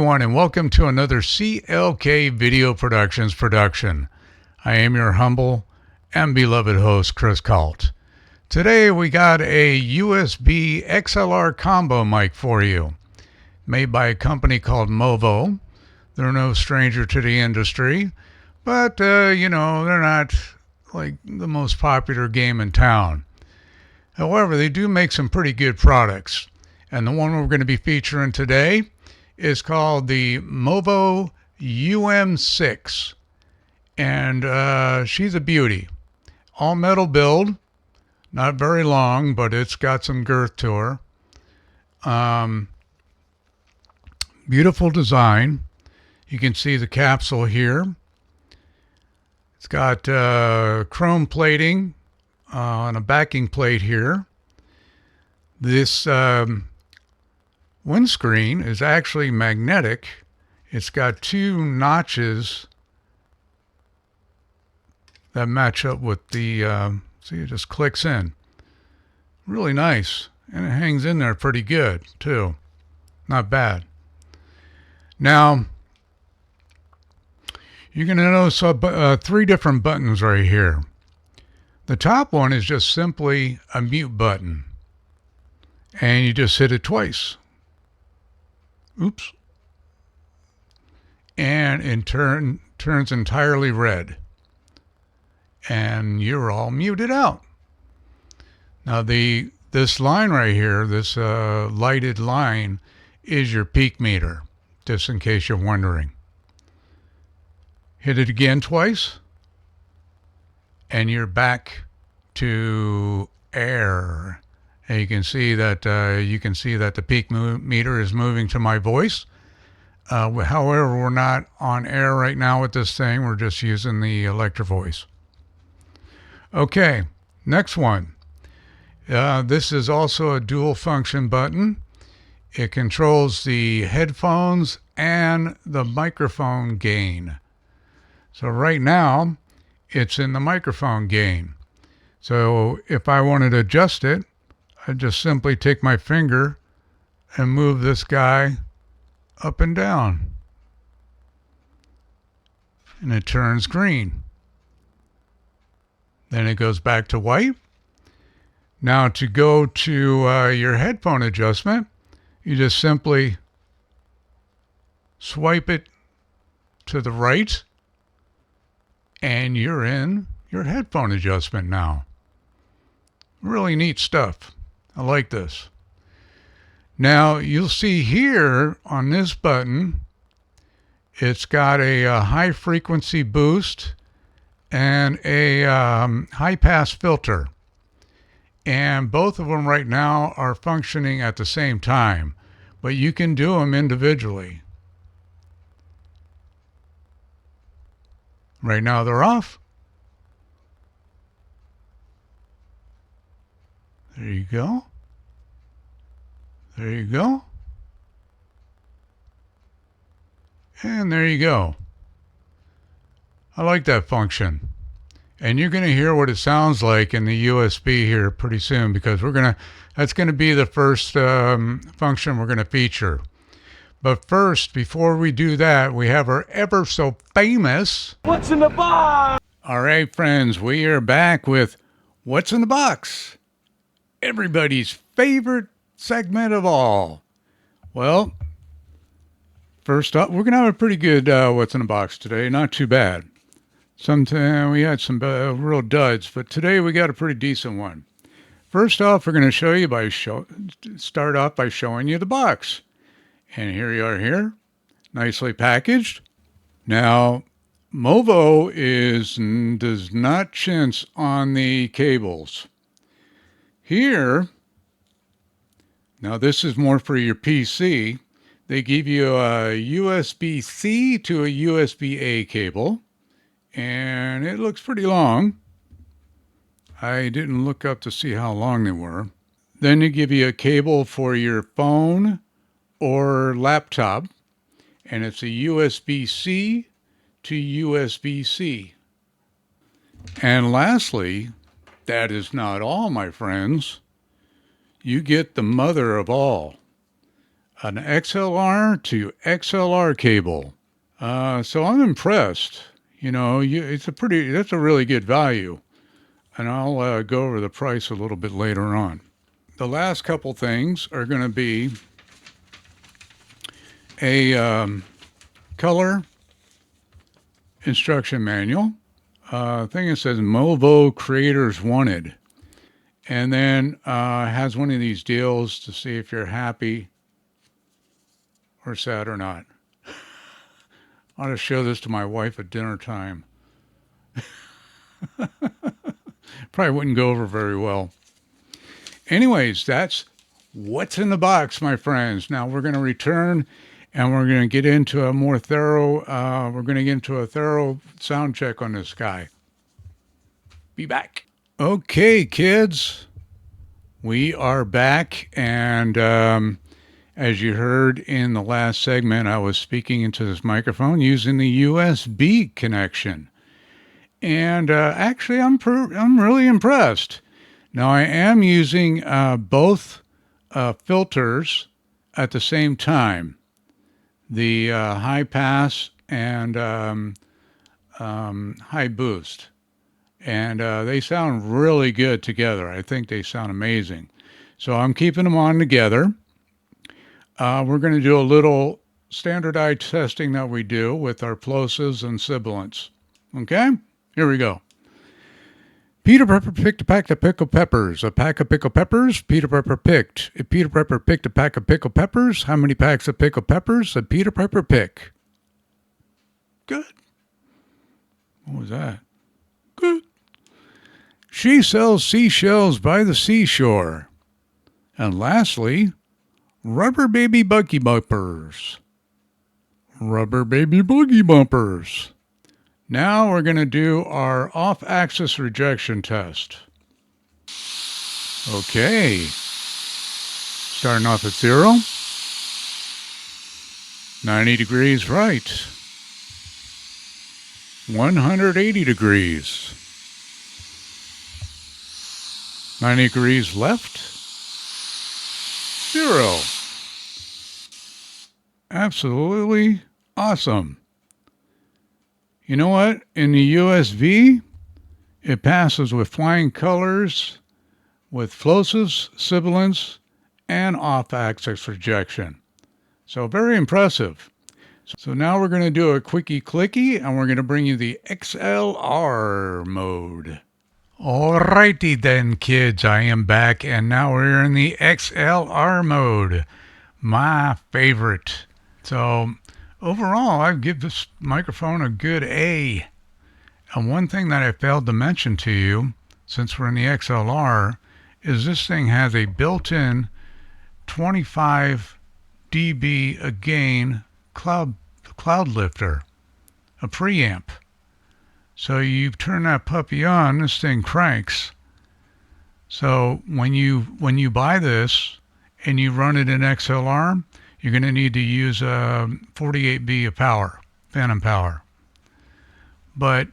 everyone, and welcome to another CLK Video Productions production. I am your humble and beloved host, Chris Kalt. Today we got a USB XLR combo mic for you, made by a company called MOVO. They're no stranger to the industry, but they're not like the most popular game in town. However, they do make some pretty good products, and the one we're going to be featuring today is called the MOVO UM6, and she's a beauty. All metal build, not very long, but it's got some girth to her. Beautiful design. You can see the capsule here. It's got chrome plating on a backing plate here. This windscreen is actually magnetic. It's got two notches that match up with the, see, it just clicks in. Really nice. And it hangs in there pretty good, too. Not bad. Now, you're going to notice three different buttons right here. The top one is just simply a mute button. And you just hit it twice. Oops. And it turns entirely red. And you're all muted out. Now this line right here, this lighted line, is your peak meter, just in case you're wondering. Hit it again twice, and you're back to air. And you can see that the peak meter is moving to my voice. However, we're not on air right now with this thing. We're just using the electro voice. Okay, next one. This is also a dual function button. It controls the headphones and the microphone gain. So right now, it's in the microphone gain. So if I wanted to adjust it, I just simply take my finger and move this guy up and down. And it turns green. Then it goes back to white. Now to go to your headphone adjustment, you just simply swipe it to the right, and you're in your headphone adjustment now. Really neat stuff. I like this. Now you'll see here on this button, it's got a high frequency boost and a high pass filter. And both of them right now are functioning at the same time, but you can do them individually. Right now they're off. There you go. There you go. And there you go. I like that function. And you're going to hear what it sounds like in the USB here pretty soon, because that's going to be the first function we're going to feature. But first, before we do that, we have our ever so famous What's in the Box? All right, friends, we are back with What's in the Box? Everybody's favorite segment of all. Well, first up, we're going to have a pretty good What's in the Box today. Not too bad. Sometimes we had some real duds, but today we got a pretty decent one. First off, we're going to start off by showing you the box. And here you are here, nicely packaged. Now, MOVO does not chintz on the cables. Here, now this is more for your PC. They give you a USB-C to a USB-A cable. And it looks pretty long. I didn't look up to see how long they were. Then they give you a cable for your phone or laptop, and it's a USB-C to USB-C. And lastly, that is not all, my friends. You get the mother of all, an XLR to XLR cable. So I'm impressed. You know, that's a really good value. And I'll go over the price a little bit later on. The last couple things are going to be a color instruction manual. Thing that says MOVO Creators Wanted. And then has one of these deals to see if you're happy or sad or not. I ought to show this to my wife at dinner time. Probably wouldn't go over very well. Anyways, that's what's in the box, my friends. Now we're going to return and we're going to get into a more thorough, sound check on this guy. Be back. Okay, kids, we are back. And as you heard in the last segment, I was speaking into this microphone using the USB connection. And actually, I'm really impressed. Now, I am using both filters at the same time, the high pass and high boost. And they sound really good together. I think they sound amazing. So I'm keeping them on together. We're going to do a little standardized testing that we do with our plosives and sibilants. Okay? Here we go. Peter Pepper picked a pack of pickled peppers. A pack of pickled peppers, Peter Pepper picked. If Peter Pepper picked a pack of pickled peppers, how many packs of pickled peppers did Peter Pepper pick? Good. What was that? Good. She sells seashells by the seashore. And lastly, rubber baby buggy bumpers. Rubber baby buggy bumpers. Now we're going to do our off-axis rejection test. Okay. Starting off at 0. 90 degrees right. 180 degrees. 90 degrees left. 0. Absolutely awesome. You know what? In the USB, it passes with flying colors, with plosives, sibilants, and off-axis rejection. So very impressive. So now we're going to do a quickie clicky, and we're going to bring you the XLR mode. Alrighty then, kids, I am back, and now we're in the XLR mode. My favorite. So overall, I'd give this microphone a good A. And one thing that I failed to mention to you, since we're in the XLR, is this thing has a built-in 25 dB a gain cloud lifter, a preamp. So you turn that puppy on, this thing cranks. So when you buy this and you run it in XLR, you're going to need to use 48B of power, phantom power. But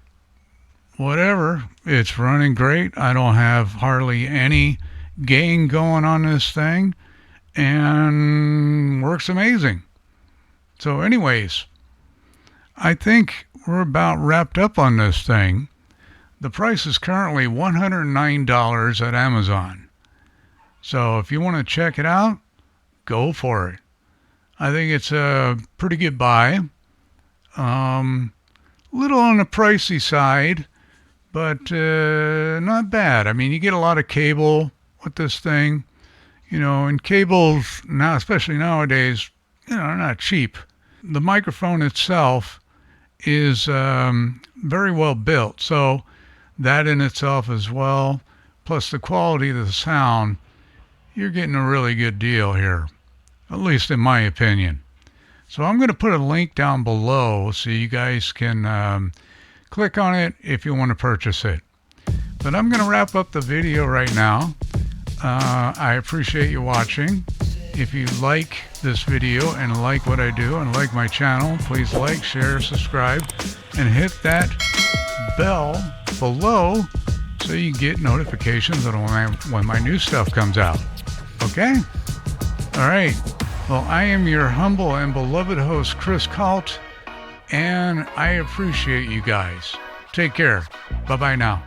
whatever, it's running great. I don't have hardly any gain going on this thing, and works amazing. So anyways, I think we're about wrapped up on this thing. The price is currently $109 at Amazon. So if you want to check it out, go for it. I think it's a pretty good buy. Little on the pricey side, but not bad. I mean, you get a lot of cable with this thing, you know, and cables now, especially nowadays, you know, are not cheap. The microphone itself is very well built, so that in itself as well, plus the quality of the sound, you're getting a really good deal here, at least in my opinion. So I'm going to put a link down below so you guys can click on it if you want to purchase it. But I'm going to wrap up the video right now. I appreciate you watching. If you like this video and like what I do and like my channel, please like, share, subscribe, and hit that bell below so you get notifications when my new stuff comes out. Okay? All right. Well, I am your humble and beloved host, Chris Kalt, and I appreciate you guys. Take care. Bye-bye now.